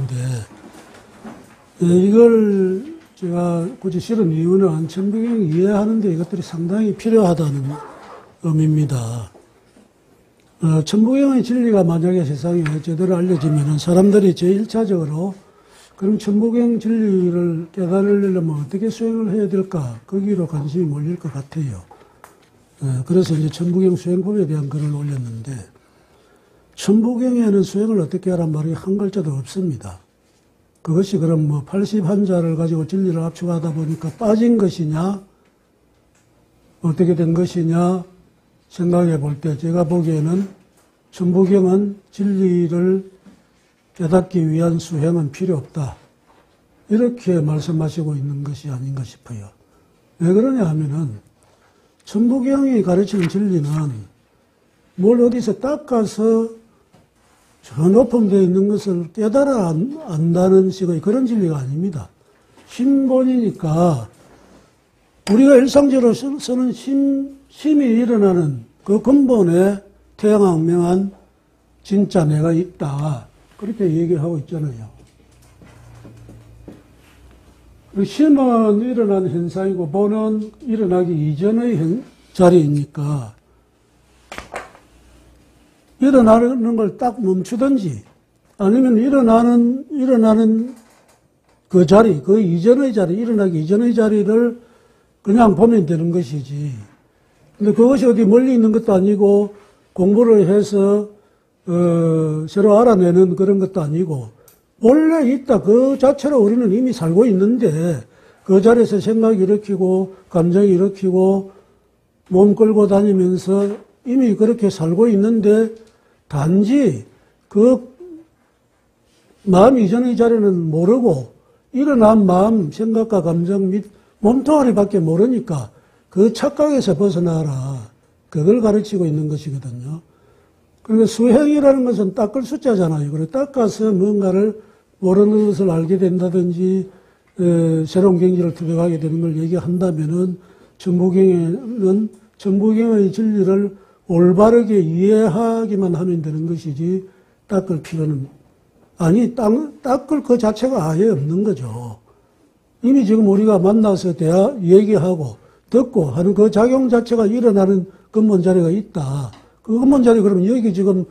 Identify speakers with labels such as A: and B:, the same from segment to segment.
A: 있는데, 이걸 제가 굳이 실은 이유는 천부경 이해하는데 이것들이 상당히 필요하다는 의미입니다. 천부경의 진리가 만약에 세상에 제대로 알려지면은 사람들이 제1차적으로 그럼 천부경 진리를 깨달으려면 어떻게 수행을 해야 될까? 거기로 관심이 몰릴 것 같아요. 그래서 이제 천부경 수행법에 대한 글을 올렸는데, 천부경에는 수행을 어떻게 하란 말이 한 글자도 없습니다. 그것이 그럼 뭐 81자를 가지고 진리를 압축하다 보니까 빠진 것이냐, 어떻게 된 것이냐 생각해 볼 때 제가 보기에는 천부경은 진리를 깨닫기 위한 수행은 필요 없다. 이렇게 말씀하시고 있는 것이 아닌가 싶어요. 왜 그러냐 하면은 천부경이 가르치는 진리는 뭘 어디서 닦아서 저 높음 되어 있는 것을 깨달아 안다는 식의 그런 진리가 아닙니다. 심본이니까 우리가 일상적으로 쓰는 심이 일어나는 그 근본에 태양왕명한 진짜 내가 있다. 그렇게 얘기하고 있잖아요. 심은 일어난 현상이고 본은 일어나기 이전의 자리이니까 일어나는 걸 딱 멈추든지 아니면 일어나는 그 자리, 그 이전의 자리, 일어나기 이전의 자리를 그냥 보면 되는 것이지. 근데 그것이 어디 멀리 있는 것도 아니고 공부를 해서 새로 알아내는 그런 것도 아니고 원래 있다. 그 자체로 우리는 이미 살고 있는데 그 자리에서 생각이 일으키고 감정이 일으키고 몸 끌고 다니면서 이미 그렇게 살고 있는데 단지 그 마음 이전의 자리는 모르고 일어난 마음, 생각과 감정 및 몸뚱아리밖에 모르니까 그 착각에서 벗어나라. 그걸 가르치고 있는 것이거든요. 그러니까 수행이라는 것은 닦을 숫자잖아요. 그래 닦아서 뭔가를 모르는 것을 알게 된다든지 새로운 경지를 투명하게 되는 걸 얘기한다면은 천부경에는 천부경의 진리를 올바르게 이해하기만 하면 되는 것이지 닦을 필요는 닦을 그 자체가 아예 없는 거죠. 이미 지금 우리가 만나서 얘기하고 듣고 하는 그 작용 자체가 일어나는 근본 자리가 있다. 그 근본 자리 그러면 여기 지금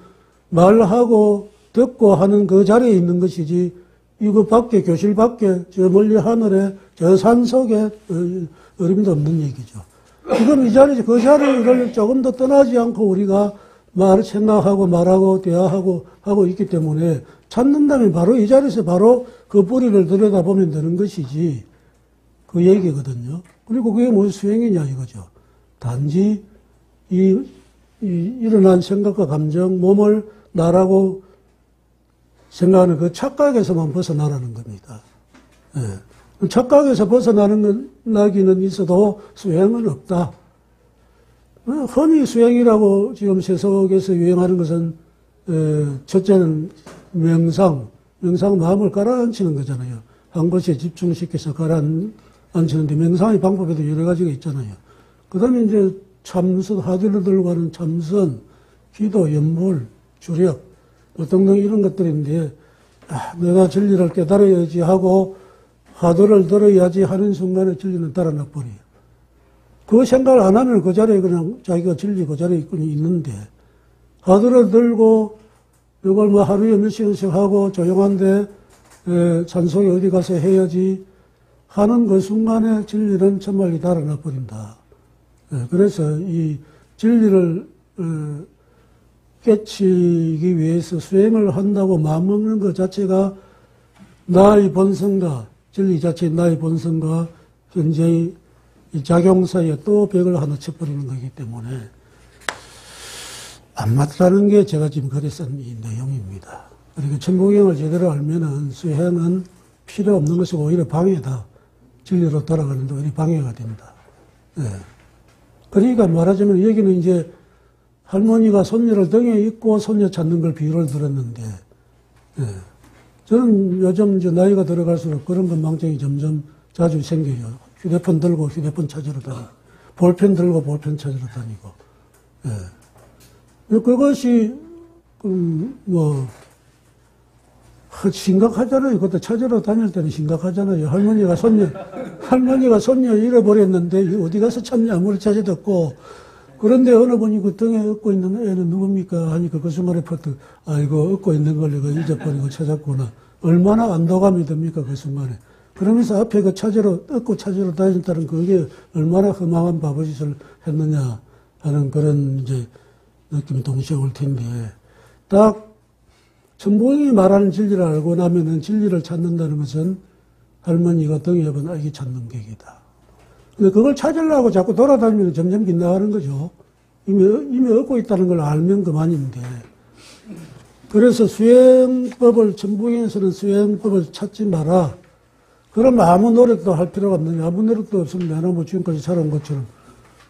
A: 말하고 듣고 하는 그 자리에 있는 것이지 이거 밖에 교실 밖에 저 멀리 하늘에 저 산 속에 어림도 없는 얘기죠. 지금 이 자리 그 자리를 조금 더 떠나지 않고 우리가 생각하고 말하고 대화하고 하고 있기 때문에 찾는다면 바로 이 자리에서 바로 그 뿌리를 들여다보면 되는 것이지 그 얘기거든요. 그리고 그게 무슨 수행이냐 이거죠. 단지 일어난 생각과 감정, 몸을 나라고 생각하는 그 착각에서만 벗어나라는 겁니다. 예. 착각에서 벗어나기는 있어도 수행은 없다. 흔히 수행이라고 지금 세속에서 유행하는 것은 첫째는 명상 마음을 가라앉히는 거잖아요. 한 곳에 집중시켜서 가라앉히는데 명상의 방법에도 여러 가지가 있잖아요. 그 다음에 이제 참선, 하두를 들고 하는 참선, 기도, 연불, 주력, 등등 이런 것들인데, 내가 진리를 깨달아야지 하고, 하두를 들어야지 하는 순간에 진리는 달아나 버려요. 그 생각을 안 하면 그 자리에 그냥 자기가 진리 그 자리에 있는데, 하두를 들고, 이걸 뭐 하루에 몇 시간씩 하고, 조용한데, 산속에 어디 가서 해야지 하는 그 순간에 진리는 정말 달아나 버린다. 그래서 이 진리를 깨치기 위해서 수행을 한다고 마음먹는 것 자체가 나의 본성과 진리 자체의 나의 본성과 현재의 작용 사이에 또 벽을 하나 쳐버리는 거기 때문에 안 맞다는 게 제가 지금 글에 쓴 이 내용입니다. 그리고 천부경을 제대로 알면은 수행은 필요 없는 것이고 오히려 방해다. 진리로 돌아가는데 오히려 방해가 된다. 그러니까 말하자면 여기는 이제 할머니가 손녀를 등에 입고 손녀 찾는 걸 비유를 들었는데, 저는 요즘 이제 나이가 들어갈수록 그런 건망정이 점점 자주 생겨요. 휴대폰 들고 휴대폰 찾으러 다니고, 볼펜 들고 볼펜 찾으러 다니고, 그것이, 심각하잖아요. 그때 찾으러 다닐 때는 심각하잖아요. 할머니가 손녀 잃어버렸는데 어디 가서 찾냐 아무리 찾아듣고 그런데 어느 분이 그 등에 업고 있는 애는 누굽니까 하니까 그 순간에 퍼뜩 아이고 업고 있는 걸 내가 잊어버리고 찾았구나. 얼마나 안도감이 듭니까 그 순간에. 그러면서 앞에 그 업고 찾으러 다녔다는 그게 얼마나 험한 바보짓을 했느냐 하는 그런 이제 느낌이 동시에 올 텐데 딱 천부경이 말하는 진리를 알고 나면은 진리를 찾는다는 것은 할머니가 등에 업은 아기 찾는 객이다. 근데 그걸 찾으려고 자꾸 돌아다니면 점점 빗나가는 거죠. 이미 얻고 있다는 걸 알면 그만인데. 그래서 천부경에서는 수행법을 찾지 마라. 그럼 아무 노력도 할 필요가 없느냐. 아무 노력도 없으면 내가 뭐 지금까지 살아온 것처럼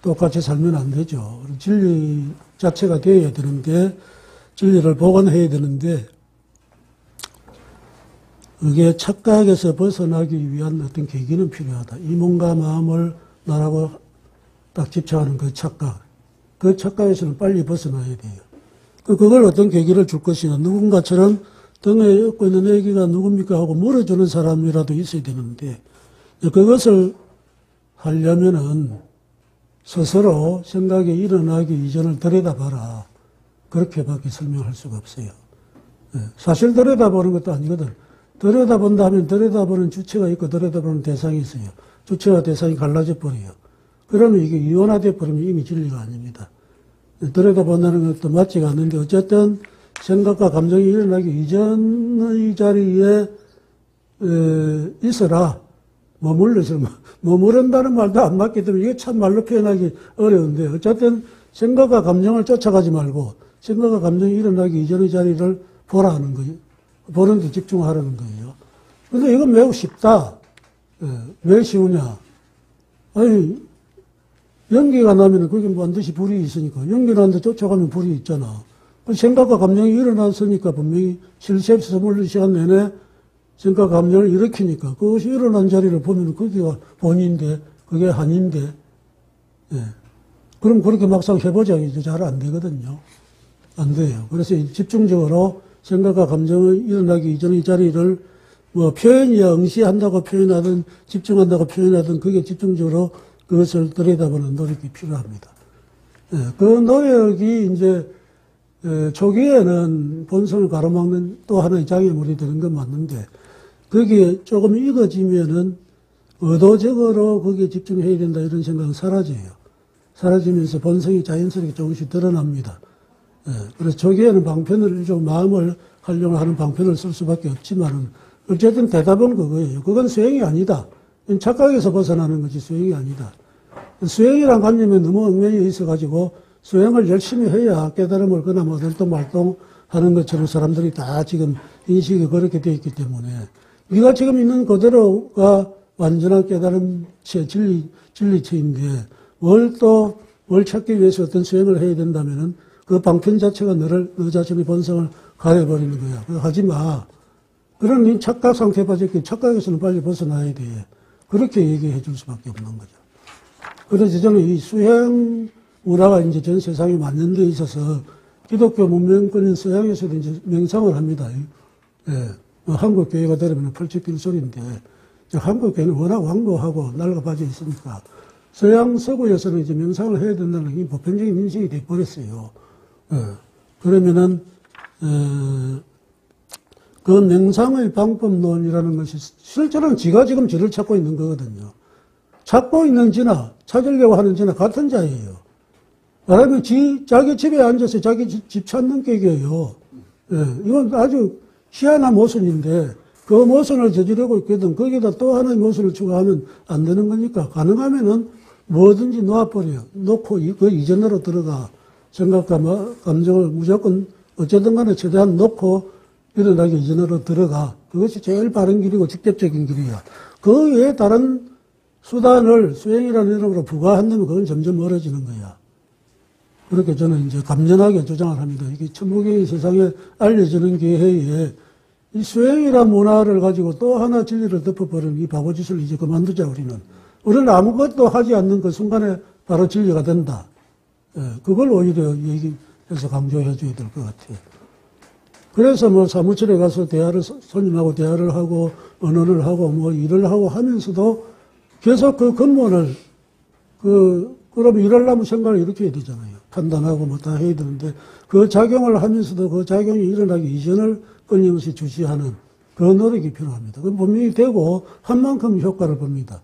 A: 똑같이 살면 안 되죠. 진리 자체가 되어야 되는데, 진리를 복원해야 되는데, 그게 착각에서 벗어나기 위한 어떤 계기는 필요하다. 이 몸과 마음을 나라고 딱 집착하는 그 착각. 그 착각에서는 빨리 벗어나야 돼요. 그걸 어떤 계기를 줄 것이냐. 누군가처럼 등에 업고 있는 애기가 누굽니까 하고 물어주는 사람이라도 있어야 되는데, 그것을 하려면은 스스로 생각이 일어나기 이전을 들여다봐라. 그렇게밖에 설명할 수가 없어요. 사실 들여다보는 것도 아니거든. 들여다본다 하면 들여다보는 주체가 있고 들여다보는 대상이 있어요. 주체와 대상이 갈라져 버려요. 그러면 이게 이원화돼 버리면 이미 진리가 아닙니다. 들여다본다는 것도 맞지가 않는데 어쨌든 생각과 감정이 일어나기 이전의 자리에 있어라. 머무른다는 말도 안 맞기 때문에 이게 참 말로 표현하기 어려운데 어쨌든 생각과 감정을 쫓아가지 말고 생각과 감정이 일어나기 이전의 자리를 보라는 거예요. 보는 데 집중하라는 거예요. 그런데 이건 매우 쉽다. 왜 쉬우냐? 아니, 연기가 나면 그게 반드시 불이 있으니까. 연기 나는데 쫓아가면 불이 있잖아. 생각과 감정이 일어났으니까 분명히 실시해서 물린 시간 내내 생각과 감정을 일으키니까 그것이 일어난 자리를 보면 그게가 본인인데, 그게 한인데, 그럼 그렇게 막상 해보자. 이제 잘 안 되거든요. 안 돼요. 그래서 집중적으로 생각과 감정이 일어나기 이전의 자리를 뭐 표현이야 응시한다고 표현하든 집중한다고 표현하든 그게 집중적으로 그것을 들여다보는 노력이 필요합니다. 그 노력이 이제 초기에는 본성을 가로막는 또 하나의 장애물이 되는 건 맞는데 거기에 조금 익어지면은 의도적으로 거기에 집중해야 된다 이런 생각은 사라져요. 사라지면서 본성이 자연스럽게 조금씩 드러납니다. 그래서 초기에는 방편을 좀 마음을 활용하는 방편을 쓸 수밖에 없지만은 어쨌든 대답은 그거예요. 그건 수행이 아니다. 착각에서 벗어나는 것이 수행이 아니다. 수행이란 관념에 너무 얽매여 있어가지고 수행을 열심히 해야 깨달음을 그나마 활동하는 것처럼 사람들이 다 지금 인식이 그렇게 되어 있기 때문에 우리가 지금 있는 그대로가 완전한 깨달음체, 진리체인데 뭘 찾기 위해서 어떤 수행을 해야 된다면은 그 방편 자체가 너 자신의 본성을 가려버리는 거야. 하지 마. 그러니 착각 상태에 빠졌기 착각에서는 빨리 벗어나야 돼. 그렇게 얘기해 줄 수밖에 없는 거죠. 그래서 저는 이 수행 문화가 이제 전 세상에 만연돼 있어서 기독교 문명권인 서양에서도 이제 명상을 합니다. 한국 교회가 들으면 펄쩍 뛸 소리인데 한국 교회는 워낙 완고하고 낡아빠져 있으니까 서양 서구에서는 이제 명상을 해야 된다는 게 보편적인 인식이 돼버렸어요. 그러면은, 그 명상의 방법론이라는 것이 실제로는 지가 지금 지를 찾고 있는 거거든요. 찾고 있는 지나 찾으려고 하는 지나 같은 자예요. 말하면 자기 집에 앉아서 자기 집 찾는 격이에요. 이건 아주 희한한 모순인데 그 모순을 저지르고 있거든. 거기다 또 하나의 모순을 추가하면 안 되는 거니까 가능하면은 뭐든지 놓아버려요. 놓고 그 이전으로 들어가. 생각과 감정을 무조건 어쨌든 간에 최대한 놓고 일어나기 이전으로 들어가. 그것이 제일 바른 길이고 직접적인 길이야. 그 외에 다른 수단을 수행이라는 이름으로 부과한다면 그건 점점 멀어지는 거야. 그렇게 저는 이제 감연하게 주장을 합니다. 이게 천부경이 세상에 알려지는 기회에 이 수행이라는 문화를 가지고 또 하나 진리를 덮어버리는 이 바보짓을 이제 그만두자 우리는. 우리는 아무것도 하지 않는 그 순간에 바로 진리가 된다. 그걸 오히려 얘기해서 강조해 줘야 될 것 같아요. 그래서 뭐 사무실에 가서 손님하고 대화를 하고, 언어를 하고, 뭐 일을 하고 하면서도 계속 그 근본을, 그럼 일하려면 생각을 이렇게 해야 되잖아요. 판단하고 뭐 다 해야 되는데, 그 작용을 하면서도 그 작용이 일어나기 이전을 끊임없이 주시하는 그 노력이 필요합니다. 그 분명히 되고, 한 만큼 효과를 봅니다.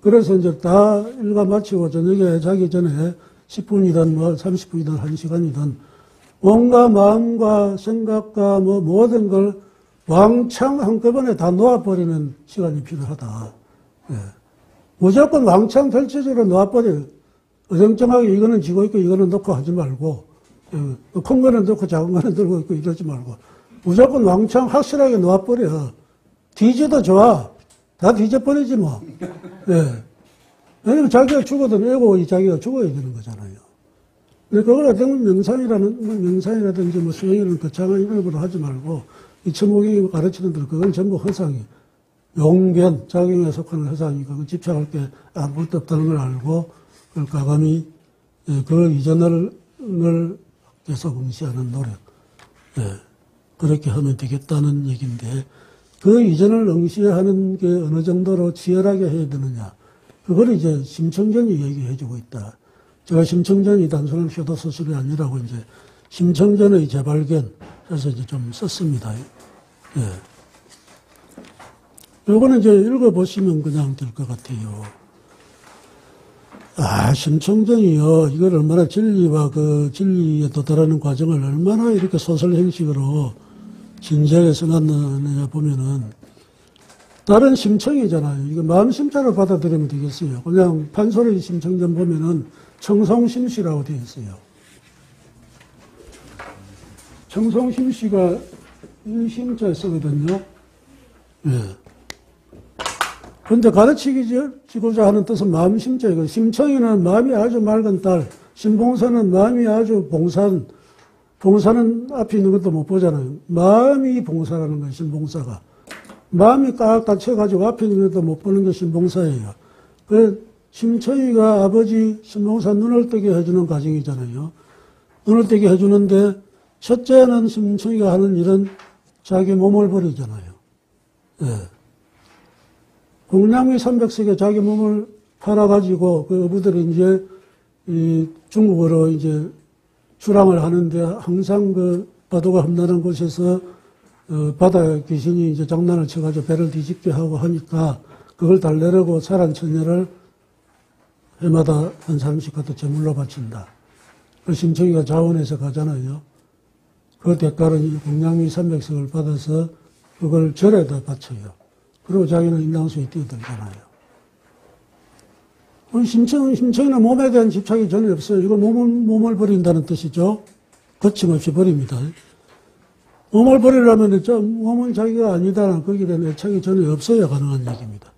A: 그래서 이제 다 일과 마치고 저녁에 자기 전에 10분이든 뭐 30분이든 1시간이든 온갖 마음과 생각과 뭐 모든 걸 왕창 한꺼번에 다 놓아버리는 시간이 필요하다. 예. 무조건 왕창 전체적으로 놓아버려요. 어정쩡하게 이거는 쥐고 있고 이거는 놓고 하지 말고, 예. 큰 거는 놓고 작은 거는 들고 있고 이러지 말고, 무조건 왕창 확실하게 놓아버려. 뒤져도 좋아. 다 뒤져버리지 뭐. 예. 왜냐면 자기가 죽어도 애고 자기가 죽어야 되는 거잖아요. 근데 그걸 어떻게 보면 명상이라든지 뭐 수행이라는 거창한 이름으로 하지 말고, 이 천무경이 가르치는 대로 그건 전부 허상이에요. 용변, 작용에 속하는 허상이니까 그 집착할 게 아무것도 없다는 걸 알고, 그걸 과감히, 그 이전을 계속 응시하는 노력. 예. 그렇게 하면 되겠다는 얘기인데, 그 이전을 응시하는 게 어느 정도로 치열하게 해야 되느냐. 그걸 이제 심청전이 얘기해주고 있다. 제가 심청전이 단순한 효도 서술이 아니라고 이제 심청전의 재발견 해서 이제 좀 썼습니다. 예. 요거는 이제 읽어보시면 그냥 될 것 같아요. 심청전이요. 이걸 얼마나 진리와 그 진리에 도달하는 과정을 얼마나 이렇게 소설 형식으로 진지하게 써놨느냐 보면은, 다른 심청이잖아요. 이거 마음심자로 받아들이면 되겠어요. 그냥 판소리 심청전 보면은 청송심시라고 되어 있어요. 청송심시가 이 심자에 쓰거든요. 예. 근데 가르치고자 하는 뜻은 마음심자이고, 심청이는 마음이 아주 맑은 딸, 신봉사는 마음이 아주 봉사는 앞에 있는 것도 못 보잖아요. 마음이 봉사라는 거예요, 신봉사가. 마음이 꽉 닫혀가지고 앞에 있는 것도 못 보는 게 신봉사예요. 그 심청이가 아버지 신봉사 눈을 뜨게 해주는 과정이잖아요. 눈을 뜨게 해주는데, 첫째는 심청이가 하는 일은 자기 몸을 버리잖아요. 예. 공양미 300석에 자기 몸을 팔아가지고, 그 어부들이 이제, 중국어로 이제 출항을 하는데, 항상 그 파도가 험난한 곳에서, 바다 귀신이 이제 장난을 쳐가지고 배를 뒤집게 하고 하니까, 그걸 달래려고 살한 처녀를 해마다 한 사람씩 갖다 제물로 바친다. 그 심청이가 자원해서 가잖아요. 그 대가를 공양미 300석을 받아서 그걸 절에다 바쳐요. 그리고 자기는 인당수에 뛰어들잖아요. 심청이는 몸에 대한 집착이 전혀 없어요. 이거 몸을 버린다는 뜻이죠. 거침없이 버립니다. 몸을 버리려면 몸은 자기가 아니다라는 거기에 대한 애착이 전혀 없어야 가능한 얘기입니다.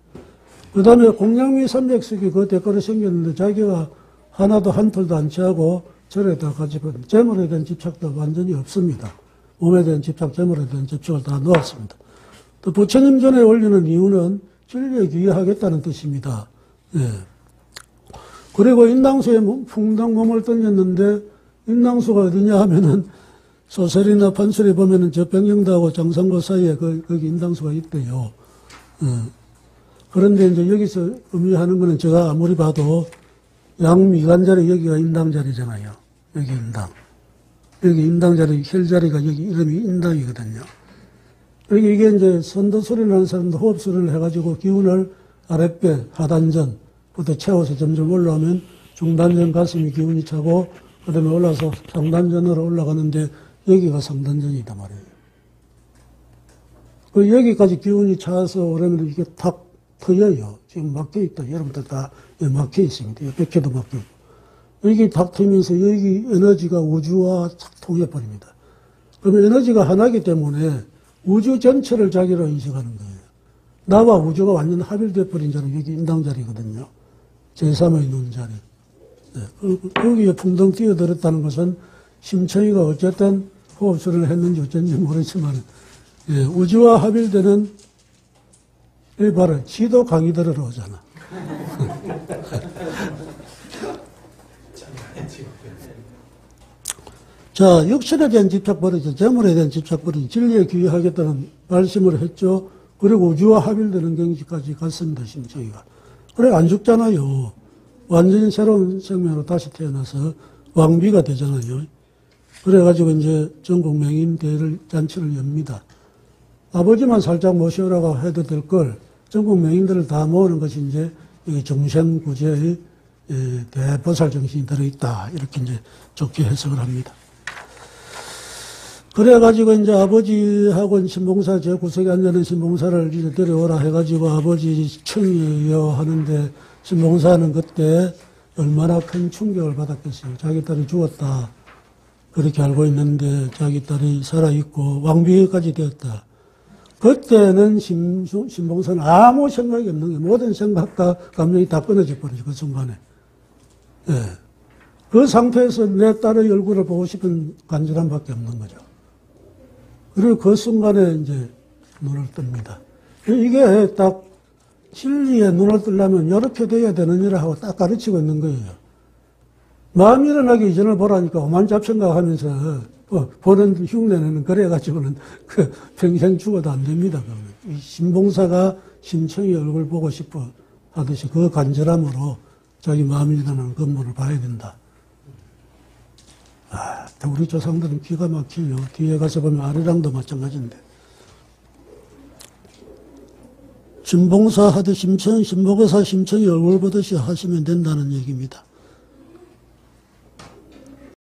A: 그 다음에 공양미 300석이 그 대가로 생겼는데 자기가 하나도 한 털도 안 취하고 절에다 가지고 재물에 대한 집착도 완전히 없습니다. 몸에 대한 집착, 재물에 대한 집착을 다 놓았습니다. 또 부처님 전에 올리는 이유는 진리에 귀의하겠다는 뜻입니다. 예. 그리고 인당수에 풍덩 몸을 던졌는데, 인당수가 어디냐 하면은 소설이나 판소리 보면은 저 백령도하고 장상고 사이에 거기 인당수가 있대요. 예. 그런데 이제 여기서 의미하는 거는 제가 아무리 봐도 양미간자리 여기가 인당자리잖아요. 여기 인당. 여기 인당자리, 혈자리가 여기 이름이 인당이거든요. 이게 이제 선도 소리를 하는 사람도 호흡 소리를 해가지고 기운을 아랫배, 하단전부터 채워서 점점 올라오면 중단전 가슴이 기운이 차고, 그 다음에 올라서 상단전으로 올라가는데 여기가 상단전이다 말이에요. 그 여기까지 기운이 차서 오려면 이게 탁 터져요. 지금 막혀 있다. 여러분들 다 막혀 있습니다. 백회도 막혀 있고. 여기 탁 트면서 여기 에너지가 우주와 착 통해버립니다. 그러면 에너지가 하나이기 때문에 우주 전체를 자기로 인식하는 거예요. 나와 우주가 완전 합일되어 버린 자리는 여기 인당자리거든요. 제3의 눈자리. 네. 거기에 풍덩 뛰어들었다는 것은 심청이가 어쨌든 호흡수를 했는지 어쩐지 모르지만, 예, 우주와 합일되는, 이 바로 지도 강의 들으러 오잖아. 자, 역설에 대한 집착버리죠. 재물에 대한 집착버리죠. 진리에 귀의하겠다는 말씀을 했죠. 그리고 우주와 합일되는 경지까지 갔습니다, 심청이가. 그래, 안 죽잖아요. 완전히 새로운 생명으로 다시 태어나서 왕비가 되잖아요. 그래가지고 이제 전국 맹인 대회를, 잔치를 엽니다. 아버지만 살짝 모셔오라고 해도 될 걸, 전국 맹인들을 다 모으는 것이 이제 정생구제의 대보살 정신이 들어있다. 이렇게 이제 좋게 해석을 합니다. 그래가지고 이제 아버지하고 신봉사 제9석에 앉아있는 신봉사를 이제 데려오라 해가지고 아버지 청이에요 하는데 신봉사는 그때 얼마나 큰 충격을 받았겠어요. 자기 딸이 죽었다. 그렇게 알고 있는데 자기 딸이 살아있고 왕비까지 되었다. 그때는 신봉사는 아무 생각이 없는 게 모든 생각과 감정이 다 끊어져 버리죠. 그 순간에. 예. 그 상태에서 내 딸의 얼굴을 보고 싶은 간절함밖에 없는 거죠. 그리고 그 순간에 이제 눈을 뜹니다. 이게 딱 진리에 눈을 뜨려면 이렇게 돼야 되느니라 하고 딱 가르치고 있는 거예요. 마음이 일어나기 이전을 보라니까 오만잡생각 하면서 보는 흉내내는 그래가지고는 그 평생 죽어도 안 됩니다. 이 신봉사가 심청이 얼굴 보고 싶어 하듯이 그 간절함으로 자기 마음이 일어나는 건물을 봐야 된다. 우리 조상들은 기가 막히요. 뒤에 가서 보면 아리랑도 마찬가지인데. 신봉사 하듯 신봉사 심청이 얼굴 보듯이 하시면 된다는 얘기입니다.